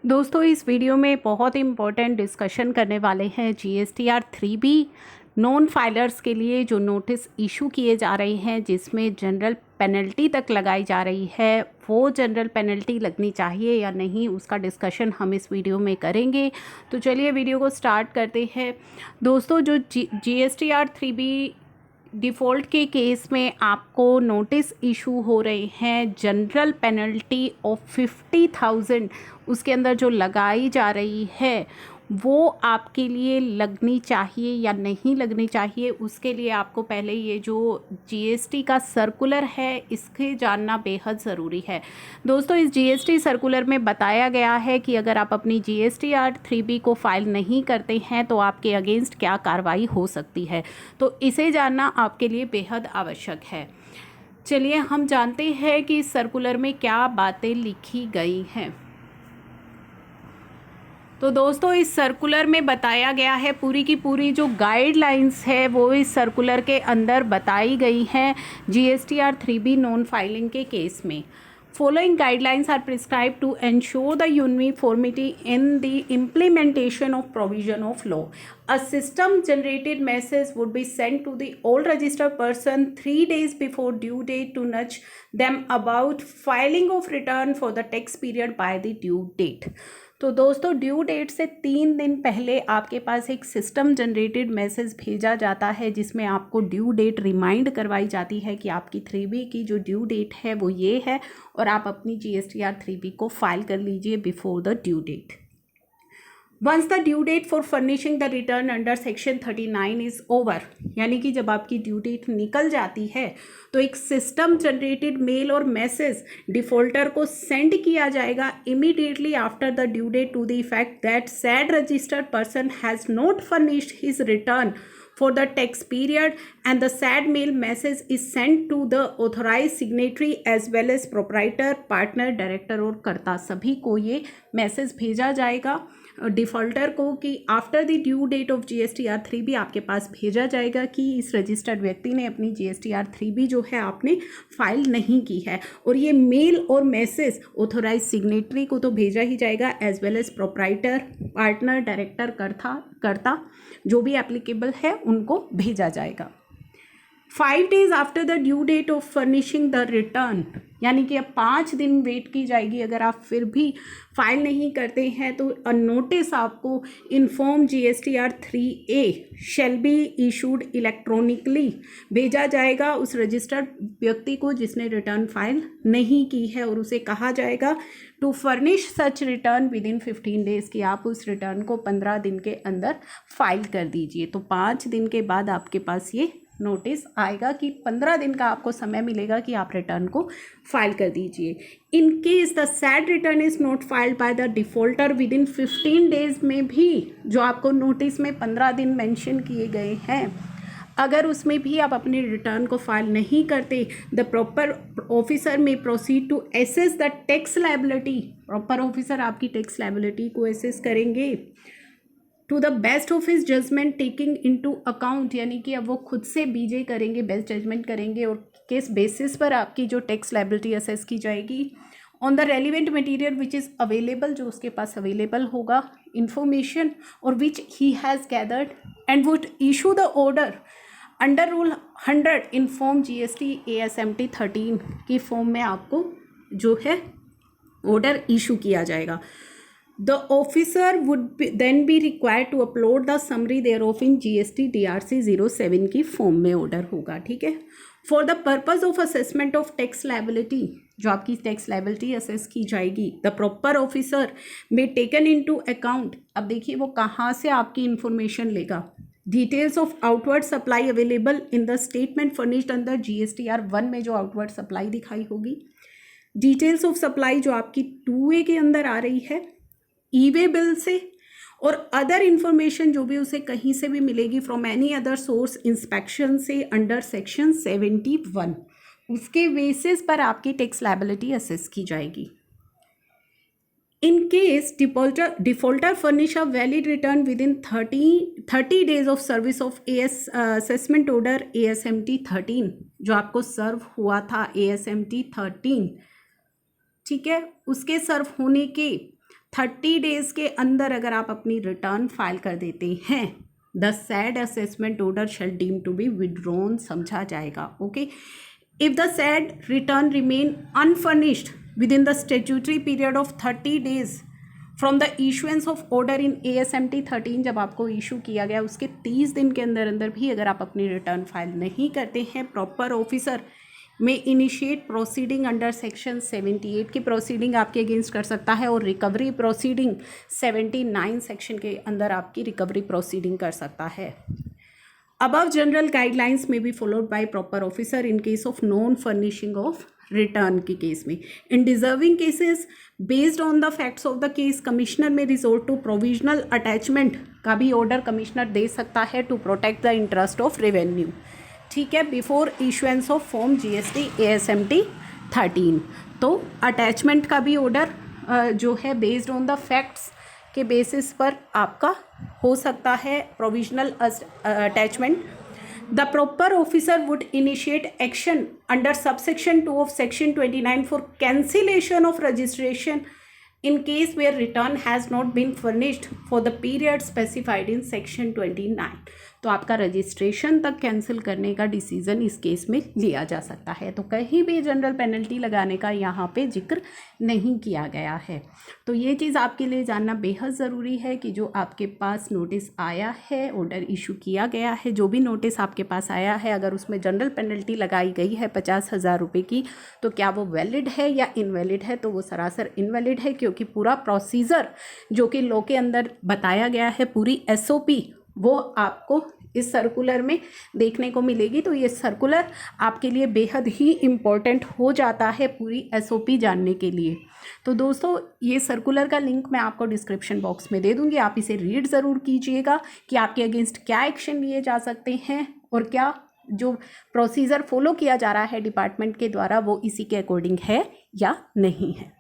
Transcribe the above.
दोस्तों इस वीडियो में बहुत इम्पोर्टेंट डिस्कशन करने वाले हैं GSTR 3B नॉन फाइलर्स के लिए जो नोटिस इशू किए जा रहे हैं, जिसमें जनरल पेनल्टी तक लगाई जा रही है। वो जनरल पेनल्टी लगनी चाहिए या नहीं, उसका डिस्कशन हम इस वीडियो में करेंगे। तो चलिए वीडियो को स्टार्ट करते हैं। दोस्तों जो GSTR 3B डिफ़ॉल्ट के केस में आपको नोटिस इशू हो रहे हैं, जनरल पेनल्टी ऑफ 50,000 उसके अंदर जो लगाई जा रही है वो आपके लिए लगनी चाहिए या नहीं लगनी चाहिए, उसके लिए आपको पहले ये जो GST का सर्कुलर है इसके जानना बेहद ज़रूरी है। दोस्तों इस GST सर्कुलर में बताया गया है कि अगर आप अपनी GSTR 3B को फाइल नहीं करते हैं तो आपके अगेंस्ट क्या कार्रवाई हो सकती है, तो इसे जानना आपके लिए बेहद आवश्यक है। चलिए हम जानते हैं कि इस सर्कुलर में क्या बातें लिखी गई हैं। तो दोस्तों इस सर्कुलर में बताया गया है, पूरी की पूरी जो गाइडलाइंस है वो इस सर्कुलर के अंदर बताई गई हैं GSTR 3B नॉन फाइलिंग के केस में। Following guidelines are prescribed to ensure the uniformity in the implementation of provision of law. A system-generated message would be sent to the all registered person 3 days before due date to nudge them about filing of return for the tax period by the due date. तो दोस्तों due date से 3 दिन पहले आपके पास एक system generated message भेजा जाता है, जिसमें आपको ड्यू डेट रिमाइंड करवाई जाती है कि आपकी 3B की जो ड्यू डेट है वो ये है और आप अपनी GSTR 3B को फाइल कर लीजिए before the due date. Once the due date for furnishing the return under section 39 is over, यानी कि जब आपकी ड्यू डेट निकल जाती है तो एक सिस्टम जनरेटेड मेल और मैसेज डिफॉल्टर को सेंड किया जाएगा immediately after the due date to the effect that said registered person has not furnished his return for the tax period, and the said mail message is sent to the authorized signatory as well as proprietor, partner, director और कर्ता, सभी को ये message भेजा जाएगा defaulter को कि after the due date of GSTR 3B आपके पास भेजा जाएगा कि इस रजिस्टर्ड व्यक्ति ने अपनी GSTR 3B जो है आपने फाइल नहीं की है। और ये मेल और मैसेज ऑथोराइज सिग्नेटरी को तो भेजा ही जाएगा as well as proprietor, partner, director, karta जो भी एप्लीकेबल है उनको भेजा जाएगा। 5 days after the due date of furnishing the return, यानी कि अब 5 दिन वेट की जाएगी। अगर आप फिर भी फाइल नहीं करते हैं तो अ नोटिस आपको inform GSTR 3A shall be issued electronically भेजा जाएगा उस रजिस्टर्ड व्यक्ति को जिसने रिटर्न फाइल नहीं की है, और उसे कहा जाएगा to furnish such return within 15 days कि आप उस रिटर्न को 15 दिन के अंदर फाइल कर दीजिए। तो 5 दिन के बाद आपके पास ये नोटिस आएगा कि 15 दिन का आपको समय मिलेगा कि आप रिटर्न को फाइल कर दीजिए। In case the said return is not filed by the defaulter with in 15 days में भी, जो आपको नोटिस में 15 दिन मेंशन किए गए हैं, अगर उसमें भी आप अपने रिटर्न को फाइल नहीं करते, the proper officer may proceed to assess the tax liability. Proper officer आपकी टैक्स लायबिलिटी को एसेस करेंगे to the best of his judgement taking into account, यानी कि अब वो खुद से बीजे करेंगे, बेस्ट जजमेंट करेंगे और किस बेसिस पर आपकी जो टैक्स लायबिलिटी असेस की जाएगी। On the relevant material which is available, जो उसके पास अवेलेबल होगा इंफॉर्मेशन और which he has gathered, and would issue the order under rule 100 in form GST ASMT 13 की फॉर्म में आपको जो है ऑर्डर इशू किया जाएगा। The officer would then be required to upload the summary thereof in GST DRC 07 की form में order होगा, ठीक है। For the purpose of assessment of tax liability, जो आपकी टैक्स लाइबिलिटी असेस की जाएगी, द प्रॉपर ऑफिसर में टेकन इनटू अकाउंट। अब देखिए वो कहाँ से आपकी इंफॉर्मेशन लेगा। Details of outward supply available in the statement furnished under GSTR 1 में जो आउटवर्ड सप्लाई दिखाई होगी, डिटेल्स ऑफ सप्लाई जो आपकी 2A के अंदर आ रही है ई-वे बिल से, और अदर इन्फॉर्मेशन जो भी उसे कहीं से भी मिलेगी from any other source inspection से अंडर सेक्शन 71, उसके बेसिस पर आपकी टैक्स लायबिलिटी असेस की जाएगी। In case defaulter furnish a valid return with in 30 days of service of assessment order ASMT 13, जो आपको सर्व हुआ था ASMT 13, ठीक है, उसके सर्व होने के 30 डेज के अंदर अगर आप अपनी रिटर्न फाइल कर देते हैं, the said assessment order shall deem to be withdrawn समझा जाएगा। Okay, if the said return remain unfurnished within the statutory period of 30 days from the issuance of order in ASMT 13, जब आपको issue किया गया उसके 30 दिन के अंदर अंदर भी अगर आप अपनी रिटर्न फाइल नहीं करते हैं, प्रॉपर ऑफिसर में इनिशिएट प्रोसीडिंग अंडर सेक्शन 78 की प्रोसीडिंग आपके अगेंस्ट कर सकता है और रिकवरी प्रोसीडिंग 79 सेक्शन के अंदर आपकी रिकवरी प्रोसीडिंग कर सकता है। Above general guidelines may be followed by proper officer in case of non-furnishing of return के केस में। In deserving cases, based on the facts of the case, commissioner may resort to provisional attachment का भी order commissioner दे सकता है to protect the interest of revenue। ठीक है, before issuance of form GST ASMT 13। तो attachment का भी order जो है बेस्ड ऑन द फैक्ट्स के बेसिस पर आपका हो सकता है provisional attachment. The proper officer would initiate action under subsection 2 of section 29 for cancellation of registration in case where return has not been furnished for the period specified in section 29। तो आपका registration तक cancel करने का decision इस case में लिया जा सकता है। तो कहीं भी जनरल पेनल्टी लगाने का यहाँ पे जिक्र नहीं किया गया है। तो ये चीज़ आपके लिए जानना बेहद ज़रूरी है कि जो आपके पास नोटिस आया है, ऑर्डर इशू किया गया है, जो भी नोटिस आपके पास आया है, अगर उसमें जनरल पेनल्टी लगाई गई है 50,000 रुपये की, तो क्या वो वैलिड है या इनवैलिड है? तो वो सरासर इनवैलिड है, क्योंकि पूरा प्रोसीजर जो कि लॉ के अंदर बताया गया है, पूरी SOP वो आपको इस सर्कुलर में देखने को मिलेगी। तो ये सर्कुलर आपके लिए बेहद ही इम्पॉर्टेंट हो जाता है पूरी SOP जानने के लिए। तो दोस्तों, ये सर्कुलर का लिंक मैं आपको डिस्क्रिप्शन बॉक्स में दे दूँगी, आप इसे रीड ज़रूर कीजिएगा कि आपके अगेंस्ट क्या एक्शन लिए जा सकते हैं और क्या जो प्रोसीजर फॉलो किया जा रहा है डिपार्टमेंट के द्वारा वो इसी के अकॉर्डिंग है या नहीं है।